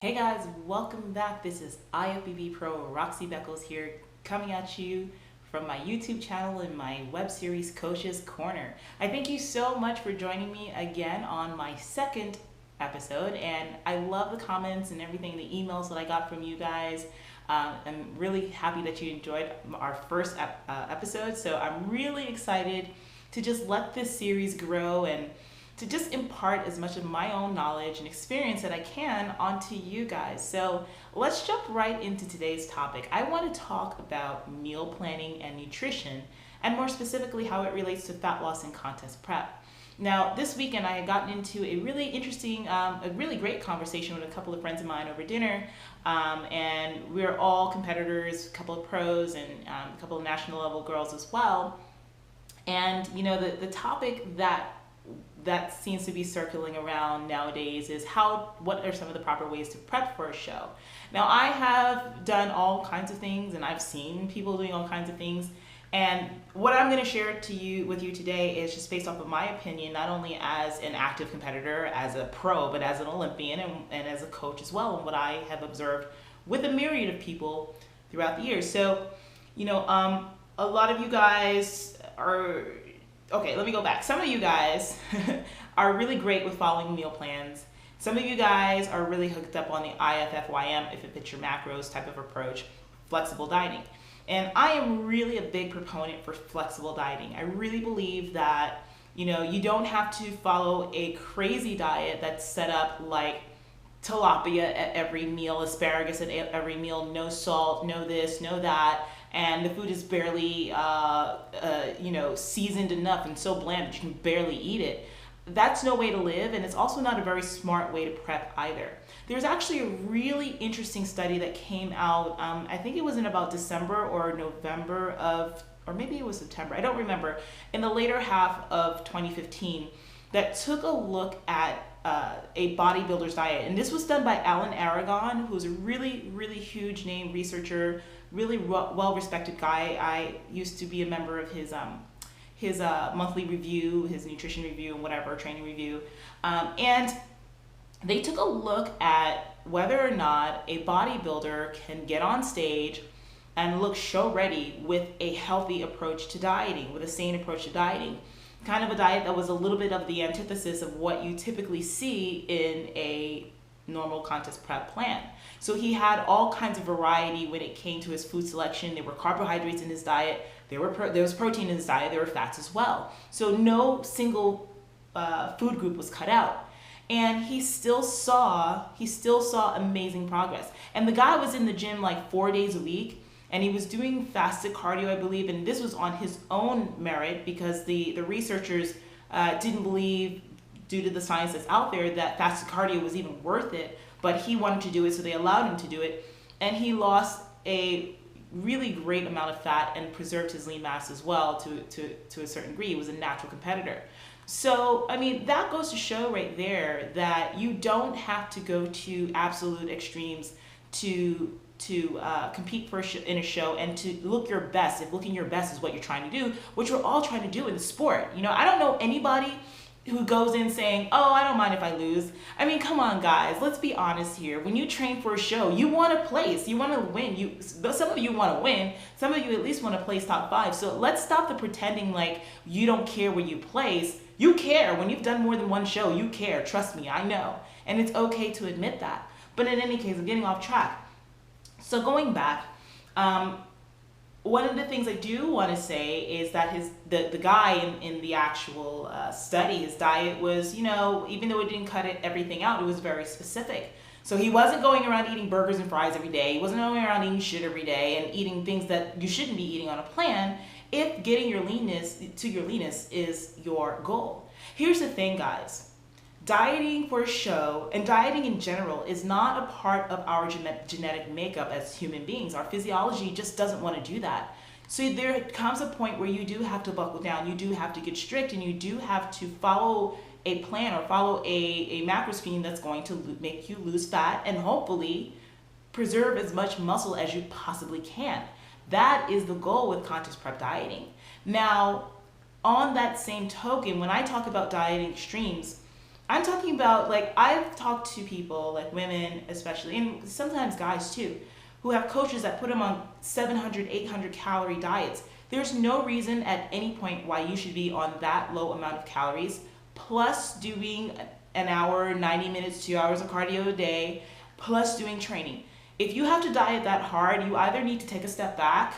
Hey guys, welcome back. This is IIFYM Pro Roxy Beckles here, coming at you from my YouTube channel and my web series Coach's Corner. I thank you so much for joining me again on my second episode, and I love the comments and everything, the emails that I got from you guys. I'm really happy that you enjoyed our first episode, so I'm really excited to just let this series grow and to just impart as much of my own knowledge and experience that I can onto you guys. So let's jump right into today's topic. I want to talk about meal planning and nutrition, and more specifically how it relates to fat loss and contest prep. Now, this weekend I had gotten into a really interesting, a really great conversation with a couple of friends of mine over dinner, and we're all competitors, a couple of pros, and a couple of national level girls as well. And you know, the topic that seems to be circling around nowadays is what are some of the proper ways to prep for a show. Now, I have done all kinds of things, and I've seen people doing all kinds of things, and what I'm going to share with you today is just based off of my opinion, not only as an active competitor, as a pro, but as an Olympian and as a coach as well, and what I have observed with a myriad of people throughout the years. So, you know, a lot of you guys are okay, let me go back. Some of you guys are really great with following meal plans. Some of you guys are really hooked up on the IIFYM, if it fits your macros type of approach, flexible dieting. And I am really a big proponent for flexible dieting. I really believe that, you know, you don't have to follow a crazy diet that's set up like tilapia at every meal, asparagus at every meal, no salt, no this, no that, and the food is barely seasoned enough and so bland that you can barely eat it. That's no way to live, and it's also not a very smart way to prep either. There's actually a really interesting study that came out, I think it was in about December or November or maybe it was September, I don't remember, in the later half of 2015, that took a look at a bodybuilder's diet. And this was done by Alan Aragon, who's a really, really huge name researcher, really well-respected guy. I used to be a member of his monthly review, his nutrition review and whatever, training review. And they took a look at whether or not a bodybuilder can get on stage and look show ready with a healthy approach to dieting, with a sane approach to dieting. Kind of a diet that was a little bit of the antithesis of what you typically see in a normal contest prep plan. So he had all kinds of variety when it came to his food selection. There were carbohydrates in his diet, there was protein in his diet, there were fats as well. So no single food group was cut out. And he still saw amazing progress. And the guy was in the gym like 4 days a week, and he was doing fasted cardio, I believe, and this was on his own merit because the researchers didn't believe, due to the science that's out there, that fasted cardio was even worth it, but he wanted to do it, so they allowed him to do it, and he lost a really great amount of fat and preserved his lean mass as well to a certain degree. He was a natural competitor. So, I mean, that goes to show right there that you don't have to go to absolute extremes to compete in a show and to look your best, if looking your best is what you're trying to do, which we're all trying to do in the sport. You know, I don't know anybody who goes in saying, oh, I don't mind if I lose. I mean, come on, guys, let's be honest here. When you train for a show, you want to place, you want to win. Some of you want to win, some of you at least want to place top 5. So let's stop the pretending like you don't care where you place. You care. When you've done more than one show, you care. Trust me, I know. And it's okay to admit that. But in any case, I'm getting off track. So going back, one of the things I do want to say is that the guy in the actual study, his diet was, you know, even though it didn't cut everything out, it was very specific. So he wasn't going around eating burgers and fries every day. He wasn't going around eating shit every day and eating things that you shouldn't be eating on a plan if getting your leanness is your goal. Here's the thing, guys. Dieting for a show, and dieting in general, is not a part of our genetic makeup as human beings. Our physiology just doesn't want to do that. So there comes a point where you do have to buckle down, you do have to get strict, and you do have to follow a plan or follow a macro scheme that's going to make you lose fat and hopefully preserve as much muscle as you possibly can. That is the goal with contest prep dieting. Now, on that same token, when I talk about dieting extremes, I'm talking about, like, I've talked to people, like women especially, and sometimes guys too, who have coaches that put them on 700, 800 calorie diets. There's no reason at any point why you should be on that low amount of calories, plus doing an hour, 90 minutes, 2 hours of cardio a day, plus doing training. If you have to diet that hard, you either need to take a step back,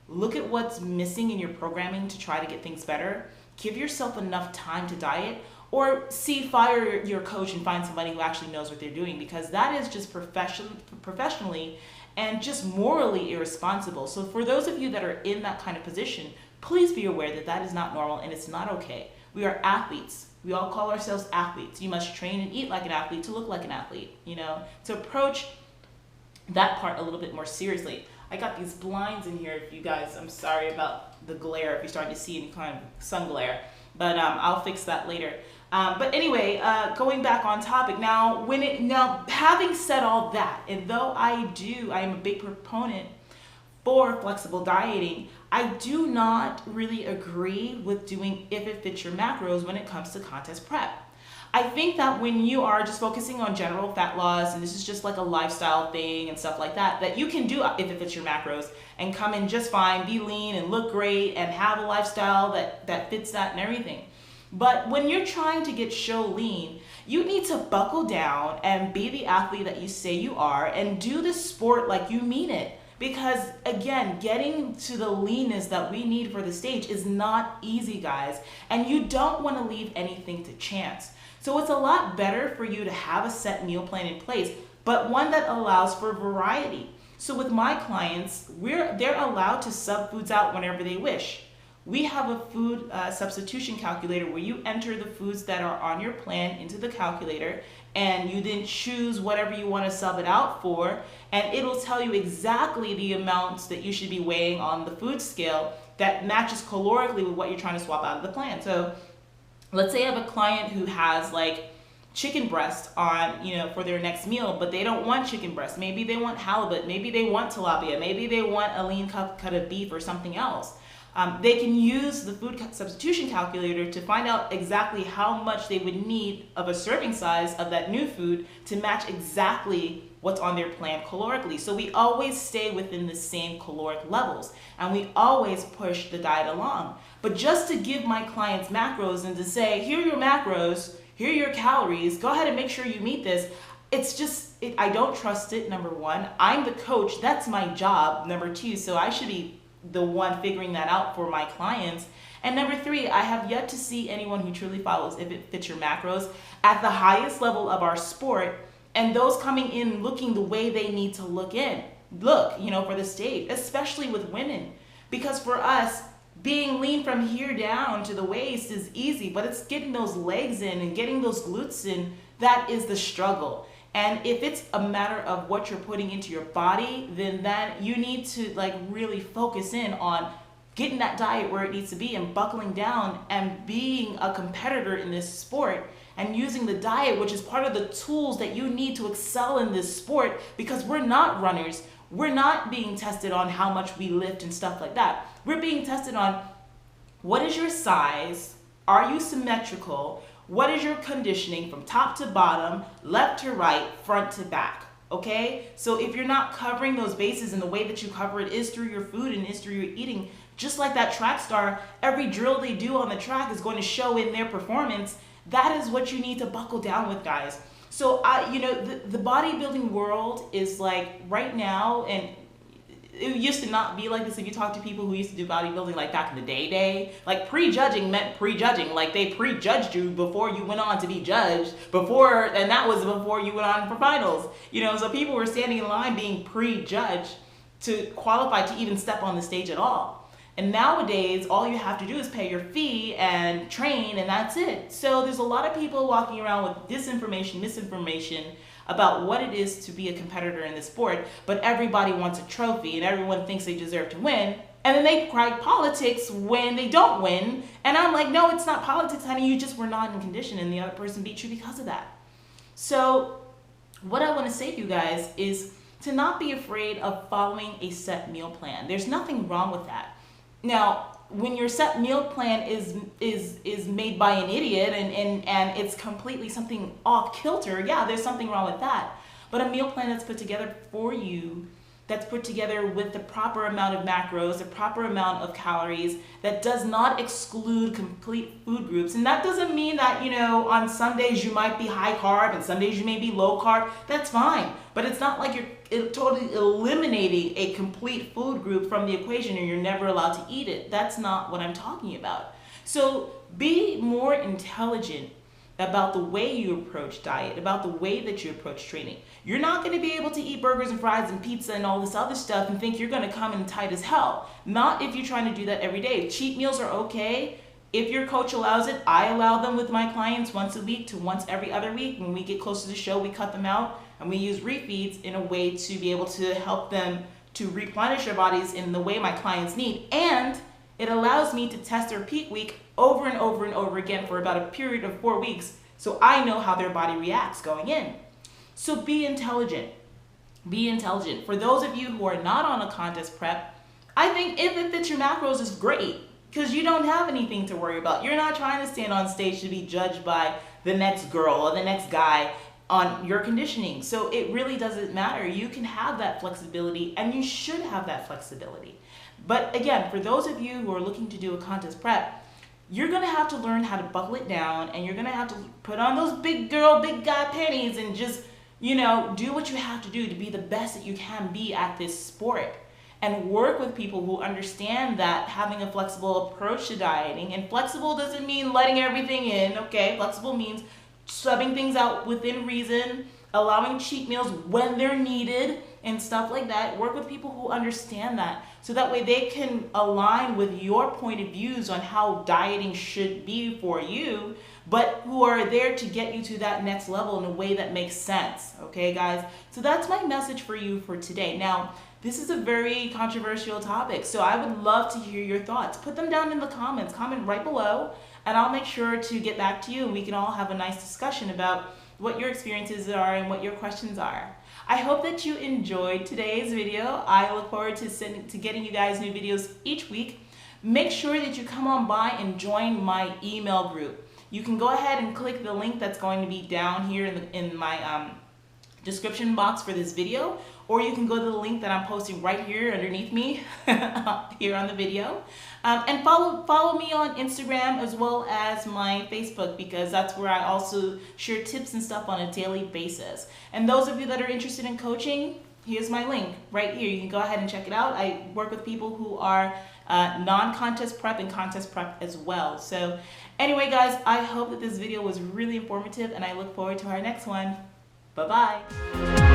look at what's missing in your programming to try to get things better, give yourself enough time to diet, or fire your coach and find somebody who actually knows what they're doing, because that is just professionally and just morally irresponsible. So for those of you that are in that kind of position, please be aware that that is not normal and it's not okay. We are athletes. We all call ourselves athletes. You must train and eat like an athlete to look like an athlete, to approach that part a little bit more seriously. I got these blinds in here, if you guys, I'm sorry about the glare, if you're starting to see any kind of sun glare, but I'll fix that later. But anyway, going back on topic, now having said all that, and though I am a big proponent for flexible dieting, I do not really agree with doing if it fits your macros when it comes to contest prep. I think that when you are just focusing on general fat loss, and this is just like a lifestyle thing and stuff like that, that you can do if it fits your macros and come in just fine, be lean and look great and have a lifestyle that fits that and everything. But when you're trying to get show lean, you need to buckle down and be the athlete that you say you are and do the sport like you mean it. Because again, getting to the leanness that we need for the stage is not easy, guys. And you don't want to leave anything to chance. So it's a lot better for you to have a set meal plan in place, but one that allows for variety. So with my clients, they're allowed to sub foods out whenever they wish. We have a food substitution calculator where you enter the foods that are on your plan into the calculator, and you then choose whatever you want to sub it out for, and it'll tell you exactly the amounts that you should be weighing on the food scale that matches calorically with what you're trying to swap out of the plan. So let's say I have a client who has like chicken breast on, for their next meal, but they don't want chicken breast. Maybe they want halibut, maybe they want tilapia, maybe they want a lean cut of beef or something else. They can use the food substitution calculator to find out exactly how much they would need of a serving size of that new food to match exactly what's on their plan calorically. So we always stay within the same caloric levels, and we always push the diet along. But just to give my clients macros and to say, here are your macros, here are your calories, go ahead and make sure you meet this, I don't trust it, number one. I'm the coach, that's my job, number two, so I should be the one figuring that out for my clients. And number three, I have yet to see anyone who truly follows if it fits your macros at the highest level of our sport, and those coming in looking the way they need to look, for the stage, especially with women. Because for us, being lean from here down to the waist is easy, but it's getting those legs in and getting those glutes in that is the struggle. And if it's a matter of what you're putting into your body, then you need to really focus in on getting that diet where it needs to be and buckling down and being a competitor in this sport and using the diet, which is part of the tools that you need to excel in this sport, because we're not runners. We're not being tested on how much we lift and stuff like that. We're being tested on what is your size, are you symmetrical, what is your conditioning from top to bottom, left to right, front to back, okay? So if you're not covering those bases, and the way that you cover it is through your food and is through your eating, just like that track star, every drill they do on the track is going to show in their performance. That is what you need to buckle down with, guys. So the bodybuilding world is like right now, and it used to not be like this. If you talk to people who used to do bodybuilding like back in the day, like prejudging meant prejudging. Like they prejudged you before you went on to be judged, and that was before you went on for finals. So people were standing in line being prejudged to qualify to even step on the stage at all. And nowadays, all you have to do is pay your fee and train, and that's it. So there's a lot of people walking around with disinformation, misinformation about what it is to be a competitor in this sport, but everybody wants a trophy and everyone thinks they deserve to win. And then they cry politics when they don't win. And I'm like, no, it's not politics, honey. You just were not in condition and the other person beat you because of that. So what I want to say to you guys is to not be afraid of following a set meal plan. There's nothing wrong with that. Now, when your set meal plan is made by an idiot and it's completely something off kilter, yeah, there's something wrong with that. But a meal plan that's put together for you, that's put together with the proper amount of macros, the proper amount of calories, that does not exclude complete food groups. And that doesn't mean that, you know, on some days you might be high carb and some days you may be low carb. That's fine. But it's not like you're totally eliminating a complete food group from the equation and you're never allowed to eat it. That's not what I'm talking about. So be more intelligent about the way you approach diet, about the way that you approach training. You're not going to be able to eat burgers and fries and pizza and all this other stuff and think you're going to come in tight as hell. Not if you're trying to do that every day. Cheat meals are okay. If your coach allows it, I allow them with my clients once a week to once every other week. When we get close to the show, we cut them out and we use refeeds in a way to be able to help them to replenish their bodies in the way my clients need. And it allows me to test their peak week over and over and over again for about a period of 4 weeks, so I know how their body reacts going in. So be intelligent. Be intelligent. For those of you who are not on a contest prep, I think if it fits your macros is great, because you don't have anything to worry about. You're not trying to stand on stage to be judged by the next girl or the next guy on your conditioning. So it really doesn't matter. You can have that flexibility and you should have that flexibility. But again, for those of you who are looking to do a contest prep, you're going to have to learn how to buckle it down and you're going to have to put on those big girl, big guy panties and just, you know, do what you have to do to be the best that you can be at this sport. And work with people who understand that having a flexible approach to dieting, and flexible doesn't mean letting everything in, okay? Flexible means subbing things out within reason, allowing cheat meals when they're needed and stuff like that. Work with people who understand that so that way they can align with your point of views on how dieting should be for you, but who are there to get you to that next level in a way that makes sense, okay guys? So that's my message for you for today. Now, this is a very controversial topic, so I would love to hear your thoughts. Put them down in the comments, comment right below, and I'll make sure to get back to you and we can all have a nice discussion about what your experiences are and what your questions are. I hope that you enjoyed today's video. I look forward to getting you guys new videos each week. Make sure that you come on by and join my email group. You can go ahead and click the link that's going to be down here in my description box for this video, or you can go to the link that I'm posting right here underneath me here on the video. And follow me on Instagram as well as my Facebook, because that's where I also share tips and stuff on a daily basis. And those of you that are interested in coaching, here's my link right here. You can go ahead and check it out. I work with people who are non-contest prep and contest prep as well. So anyway guys, I hope that this video was really informative and I look forward to our next one. Bye-bye.